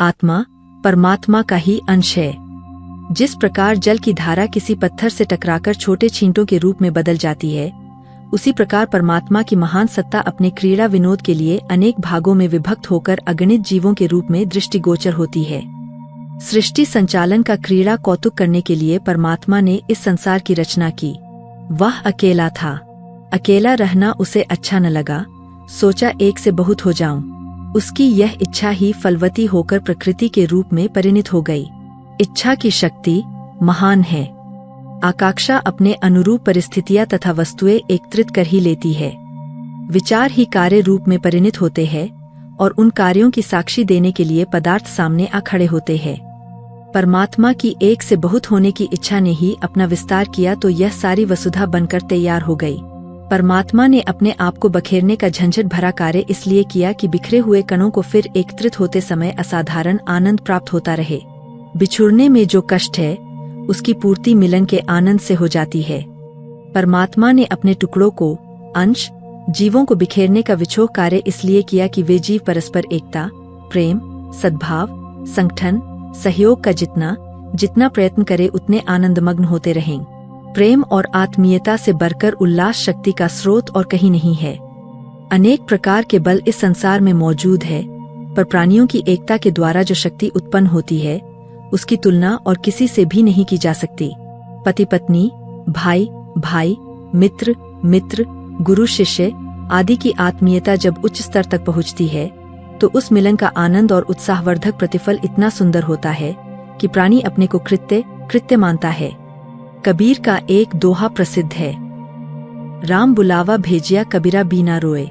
आत्मा परमात्मा का ही अंश है। जिस प्रकार जल की धारा किसी पत्थर से टकराकर छोटे छींटों के रूप में बदल जाती है, उसी प्रकार परमात्मा की महान सत्ता अपने क्रीड़ा विनोद के लिए अनेक भागों में विभक्त होकर अगणित जीवों के रूप में दृष्टिगोचर होती है। सृष्टि संचालन का क्रीड़ा कौतुक करने के लिए परमात्मा ने इस संसार की रचना की। वह अकेला था। अकेला रहना उसे अच्छा न लगा। सोचा एक से बहुत हो जाऊं। उसकी यह इच्छा ही फलवती होकर प्रकृति के रूप में परिणत हो गई। इच्छा की शक्ति महान है। आकांक्षा अपने अनुरूप परिस्थितियां तथा वस्तुएं एकत्रित कर ही लेती है। विचार ही कार्य रूप में परिणत होते हैं और उन कार्यों की साक्षी देने के लिए पदार्थ सामने आ खड़े होते हैं। परमात्मा की एक से बहुत होने की इच्छा ने ही अपना विस्तार किया तो यह सारी वसुधा बनकर तैयार हो गई। परमात्मा ने अपने आप को बखेरने का झंझट भरा कार्य इसलिए किया कि बिखरे हुए कणों को फिर एकत्रित होते समय असाधारण आनंद प्राप्त होता रहे। बिछुड़ने में जो कष्ट है उसकी पूर्ति मिलन के आनंद से हो जाती है। परमात्मा ने अपने टुकड़ों को, अंश जीवों को बिखेरने का विछोह कार्य इसलिए किया कि वे जीव परस्पर एकता, प्रेम, सद्भाव, संगठन, सहयोग का जितना प्रयत्न करे उतने आनंदमग्न होते रहें। प्रेम और आत्मीयता से बढ़कर उल्लास शक्ति का स्रोत और कहीं नहीं है। अनेक प्रकार के बल इस संसार में मौजूद है, पर प्राणियों की एकता के द्वारा जो शक्ति उत्पन्न होती है उसकी तुलना और किसी से भी नहीं की जा सकती। पति पत्नी, भाई भाई, मित्र मित्र, गुरु शिष्य आदि की आत्मीयता जब उच्च स्तर तक पहुंचती है तो उस मिलन का आनंद और उत्साहवर्धक प्रतिफल इतना सुंदर होता है कि प्राणी अपने को कृत्य मानता है। कबीर का एक दोहा प्रसिद्ध है, राम बुलावा भेजिया कबीरा बीना रोए,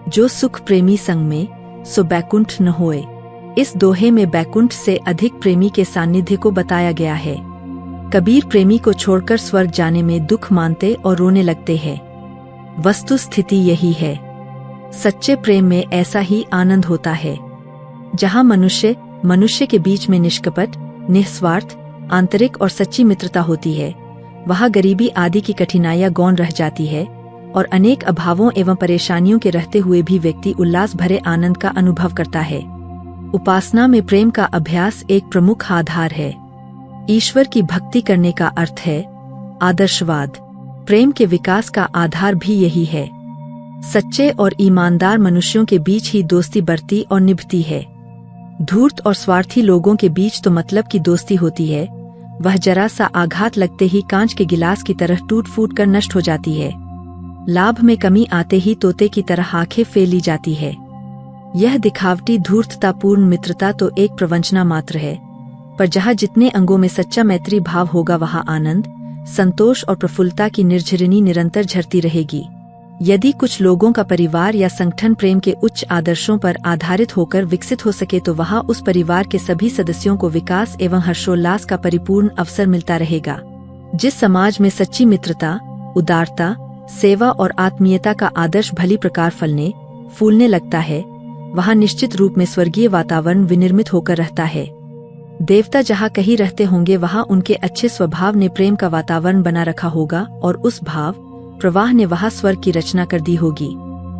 जो सुख प्रेमी संग में सो बैकुंठ न होए। इस दोहे में बैकुंठ से अधिक प्रेमी के सानिध्य को बताया गया है। कबीर प्रेमी को छोड़कर स्वर्ग जाने में दुख मानते और रोने लगते हैं। वस्तु स्थिति यही है। सच्चे प्रेम में ऐसा ही आनंद होता है। जहाँ मनुष्य के बीच में निष्कपट, निस्वार्थ, आंतरिक और सच्ची मित्रता होती है, वहाँ गरीबी आदि की कठिनाइयाँ गौण रह जाती है और अनेक अभावों एवं परेशानियों के रहते हुए भी व्यक्ति उल्लास भरे आनंद का अनुभव करता है। उपासना में प्रेम का अभ्यास एक प्रमुख आधार है। ईश्वर की भक्ति करने का अर्थ है आदर्शवाद। प्रेम के विकास का आधार भी यही है। सच्चे और ईमानदार मनुष्यों के बीच ही दोस्ती बढ़ती और निभती है। धूर्त और स्वार्थी लोगों के बीच तो मतलब की दोस्ती होती है, वह जरा सा आघात लगते ही कांच के गिलास की तरह टूट फूट कर नष्ट हो जाती है। लाभ में कमी आते ही तोते की तरह आंखें फेर ली जाती है। यह दिखावटी धूर्ततापूर्ण मित्रता तो एक प्रवंचना मात्र है, पर जहाँ जितने अंगों में सच्चा मैत्री भाव होगा वहाँ आनंद, संतोष और प्रफुल्लता की निर्झरिणी निरंतर झरती रहेगी। यदि कुछ लोगों का परिवार या संगठन प्रेम के उच्च आदर्शों पर आधारित होकर विकसित हो सके तो वहाँ उस परिवार के सभी सदस्यों को विकास एवं हर्षोल्लास का परिपूर्ण अवसर मिलता रहेगा। जिस समाज में सच्ची मित्रता, उदारता, सेवा और आत्मीयता का आदर्श भली प्रकार फलने फूलने लगता है, वहाँ निश्चित रूप में स्वर्गीय वातावरण विनिर्मित होकर रहता है। देवता जहाँ कहीं रहते होंगे वहाँ उनके अच्छे स्वभाव ने प्रेम का वातावरण बना रखा होगा और उस भाव प्रवाह ने वहाँ स्वर्ग की रचना कर दी होगी।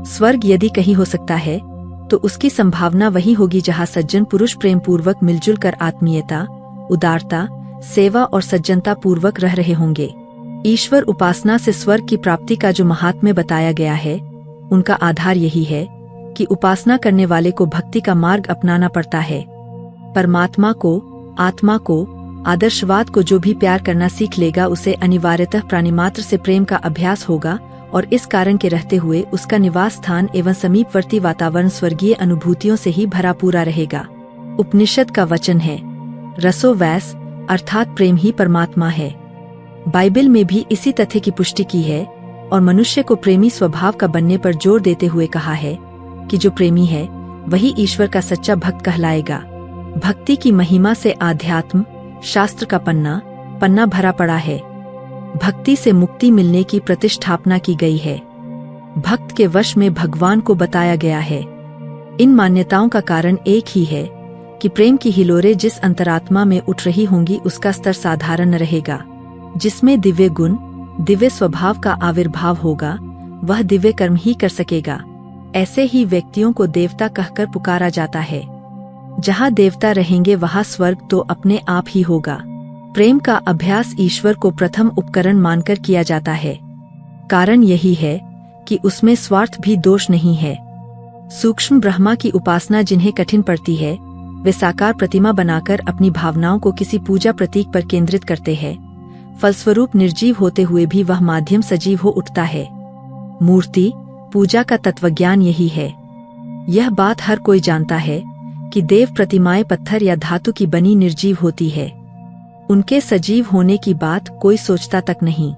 स्वर्ग यदि कहीं हो सकता है तो उसकी संभावना वही होगी जहाँ सज्जन पुरुष प्रेम पूर्वक मिलजुल कर आत्मीयता, उदारता, सेवा और सज्जनता पूर्वक रह रहे होंगे। ईश्वर उपासना से स्वर्ग की प्राप्ति का जो महात्म्य बताया गया है, उनका आधार यही है कि उपासना करने वाले को भक्ति का मार्ग अपनाना पड़ता है। परमात्मा को, आत्मा को, आदर्शवाद को जो भी प्यार करना सीख लेगा उसे अनिवार्यतः प्राणिमात्र से प्रेम का अभ्यास होगा और इस कारण के रहते हुए उसका निवास स्थान एवं समीपवर्ती वातावरण स्वर्गीय अनुभूतियों से ही भरा पूरा रहेगा। उपनिषद का वचन है, रसो वैस अर्थात प्रेम ही परमात्मा है। बाइबल में भी इसी तथ्य की पुष्टि की है और मनुष्य को प्रेमी स्वभाव का बनने पर जोर देते हुए कहा है कि जो प्रेमी है वही ईश्वर का सच्चा भक्त कहलाएगा। भक्ति की महिमा से आध्यात्म शास्त्र का पन्ना भरा पड़ा है। भक्ति से मुक्ति मिलने की प्रतिष्ठापना की गई है। भक्त के वश में भगवान को बताया गया है। इन मान्यताओं का कारण एक ही है कि प्रेम की हिलोरें जिस अंतरात्मा में उठ रही होंगी उसका स्तर साधारण न रहेगा। जिसमें दिव्य गुण, दिव्य स्वभाव का आविर्भाव होगा वह दिव्य कर्म ही कर सकेगा। ऐसे ही व्यक्तियों को देवता कहकर पुकारा जाता है। जहाँ देवता रहेंगे वहाँ स्वर्ग तो अपने आप ही होगा। प्रेम का अभ्यास ईश्वर को प्रथम उपकरण मानकर किया जाता है। कारण यही है कि उसमें स्वार्थ भी दोष नहीं है। सूक्ष्म ब्रह्मा की उपासना जिन्हें कठिन पड़ती है, वे साकार प्रतिमा बनाकर अपनी भावनाओं को किसी पूजा प्रतीक पर केंद्रित करते हैं। फलस्वरूप निर्जीव होते हुए भी वह माध्यम सजीव हो उठता है। मूर्ति पूजा का तत्वज्ञान यही है। यह बात हर कोई जानता है कि देव प्रतिमाएं पत्थर या धातु की बनी निर्जीव होती है। उनके सजीव होने की बात कोई सोचता तक नहीं।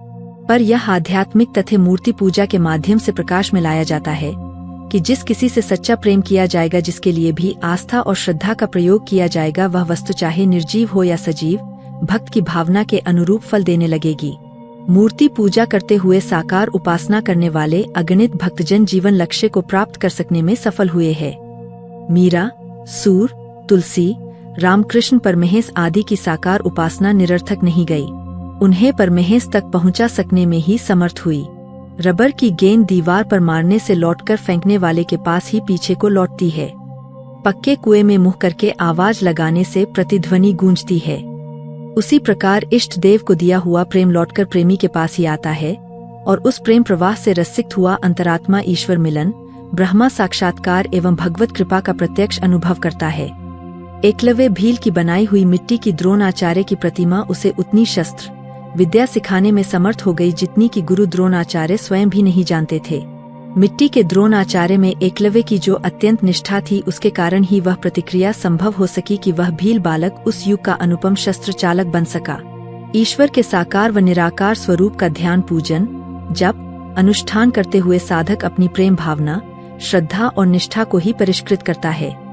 पर यह आध्यात्मिक तथ्य मूर्ति पूजा के माध्यम से प्रकाश में लाया जाता है कि जिस किसी से सच्चा प्रेम किया जाएगा, जिसके लिए भी आस्था और श्रद्धा का प्रयोग किया जाएगा, वह वस्तु चाहे निर्जीव हो या सजीव, भक्त की भावना के अनुरूप फल देने लगेगी। मूर्ति पूजा करते हुए साकार उपासना करने वाले अगणित भक्तजन जीवन लक्ष्य को प्राप्त कर सकने में सफल हुए हैं। मीरा, सूर, तुलसी, रामकृष्ण परमहंस आदि की साकार उपासना निरर्थक नहीं गई। उन्हें परमहंस तक पहुंचा सकने में ही समर्थ हुई। रबर की गेंद दीवार पर मारने से लौटकर फेंकने वाले के पास ही पीछे को लौटती है। पक्के कुएं में मुंह करके आवाज लगाने से प्रतिध्वनि गूंजती है। उसी प्रकार इष्ट देव को दिया हुआ प्रेम लौटकर प्रेमी के पास ही आता है और उस प्रेम प्रवाह से रसिक्त हुआ अंतरात्मा ईश्वर मिलन, ब्रह्मा साक्षात्कार एवं भगवत कृपा का प्रत्यक्ष अनुभव करता है। एकलव्य भील की बनाई हुई मिट्टी की द्रोणाचार्य की प्रतिमा उसे उतनी शस्त्र विद्या सिखाने में समर्थ हो गई जितनी कि गुरु द्रोणाचार्य स्वयं भी नहीं जानते थे। मिट्टी के द्रोणाचार्य में एकलव्य की जो अत्यंत निष्ठा थी, उसके कारण ही वह प्रतिक्रिया संभव हो सकी कि वह भील बालक उस युग का अनुपम शस्त्र चालक बन सका। ईश्वर के साकार व निराकार स्वरूप का ध्यान, पूजन, जप, अनुष्ठान करते हुए साधक अपनी प्रेम भावना, श्रद्धा और निष्ठा को ही परिष्कृत करता है।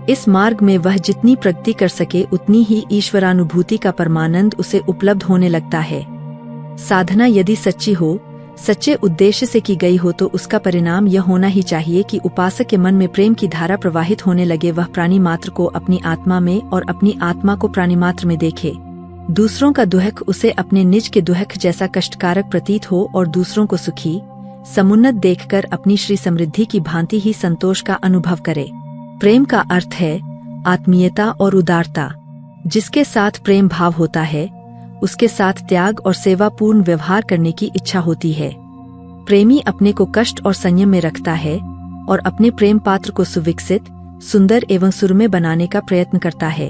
इस मार्ग में वह जितनी प्रगति कर सके उतनी ही ईश्वरानुभूति का परमानंद उसे उपलब्ध होने लगता है। साधना यदि सच्ची हो, सच्चे उद्देश्य से की गई हो, तो उसका परिणाम यह होना ही चाहिए कि उपासक के मन में प्रेम की धारा प्रवाहित होने लगे। वह प्राणी मात्र को अपनी आत्मा में और अपनी आत्मा को प्राणी मात्र में देखे। दूसरों का दुहक उसे अपने निज के दुहक जैसा कष्टकारक प्रतीत हो और दूसरों को सुखी, समुन्नत देखकर अपनी श्री समृद्धि की भांति ही संतोष का अनुभव करे। प्रेम का अर्थ है आत्मीयता और उदारता। जिसके साथ प्रेम भाव होता है, उसके साथ त्याग और सेवापूर्ण व्यवहार करने की इच्छा होती है। प्रेमी अपने को कष्ट और संयम में रखता है और अपने प्रेम पात्र को सुविकसित, सुंदर एवं सुरम्य बनाने का प्रयत्न करता है।